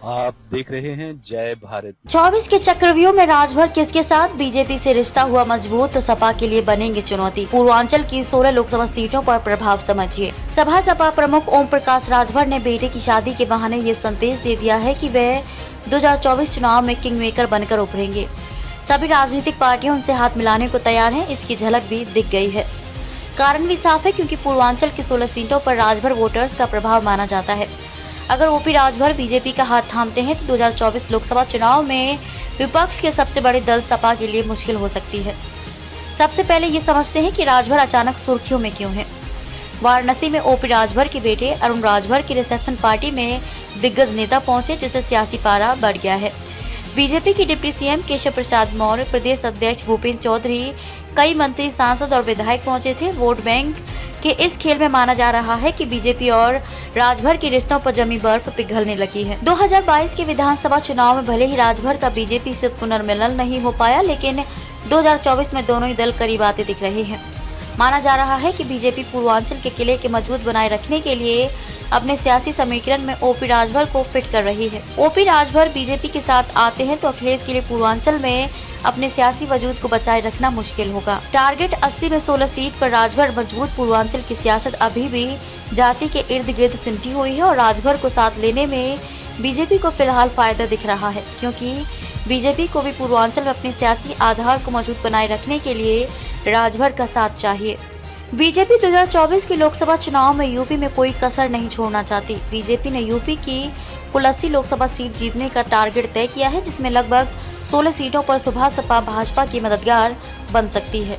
आप देख रहे हैं जय भारत। 24 के चक्रव्यूह में राजभर किसके साथ? बीजेपी से रिश्ता हुआ मजबूत तो सपा के लिए बनेंगे चुनौती। पूर्वांचल की 16 लोकसभा सीटों पर प्रभाव समझिए। सपा प्रमुख ओम प्रकाश राजभर ने बेटे की शादी के बहाने ये संदेश दे दिया है कि वे 2024 चुनाव में किंग मेकर बनकर उभरेंगे। सभी राजनीतिक पार्टियां उनसे हाथ मिलाने को तैयार हैं। इसकी झलक भी दिख गई है। कारण भी साफ है, क्योंकि पूर्वांचल की 16 सीटों पर राजभर वोटर्स का प्रभाव माना जाता है। अगर ओपी राजभर बीजेपी का हाथ थामते हैं तो 2024 लोकसभा चुनाव में विपक्ष के सबसे बड़े दल सपा के लिए मुश्किल हो सकती है। सबसे पहले ये समझते हैं कि राजभर अचानक सुर्खियों में क्यों है। वाराणसी में ओपी राजभर के बेटे अरुण राजभर की रिसेप्शन पार्टी में दिग्गज नेता पहुंचे, जिससे सियासी पारा बढ़ गया है। बीजेपी के डिप्टी सीएम केशव प्रसाद मौर्य, प्रदेश अध्यक्ष भूपेंद्र चौधरी, कई मंत्री, सांसद और विधायक पहुंचे थे। वोट बैंक के इस खेल में माना जा रहा है कि बीजेपी और राजभर के रिश्तों पर जमी बर्फ पिघलने लगी है। 2022 के विधानसभा चुनाव में भले ही राजभर का बीजेपी से पुनर्मिलन नहीं हो पाया, लेकिन 2024 में दोनों ही दल करीब आते दिख रहे हैं। माना जा रहा है कि बीजेपी पूर्वांचल के किले के मजबूत बनाए रखने के लिए अपने सियासी समीकरण में ओपी राजभर को फिट कर रही है। ओपी राजभर बीजेपी के साथ आते हैं तो अखिलेश के लिए पूर्वांचल में अपने सियासी वजूद को बचाए रखना मुश्किल होगा। टारगेट 80 में 16 सीट पर राजभर मजबूत। पूर्वांचल की सियासत अभी भी जाति के इर्द गिर्द सिमटी हुई है और राजभर को साथ लेने में बीजेपी को फिलहाल फायदा दिख रहा है, क्योंकि बीजेपी को भी पूर्वांचल में अपने सियासी आधार को मजबूत बनाए रखने के लिए राजभर का साथ चाहिए। बीजेपी 2024 के लोकसभा चुनाव में यूपी में कोई कसर नहीं छोड़ना चाहती। बीजेपी ने यूपी की कुल 80 लोकसभा सीट जीतने का टारगेट तय किया है, जिसमें लगभग 16 सीटों पर सुबह सपा भाजपा की मददगार बन सकती है।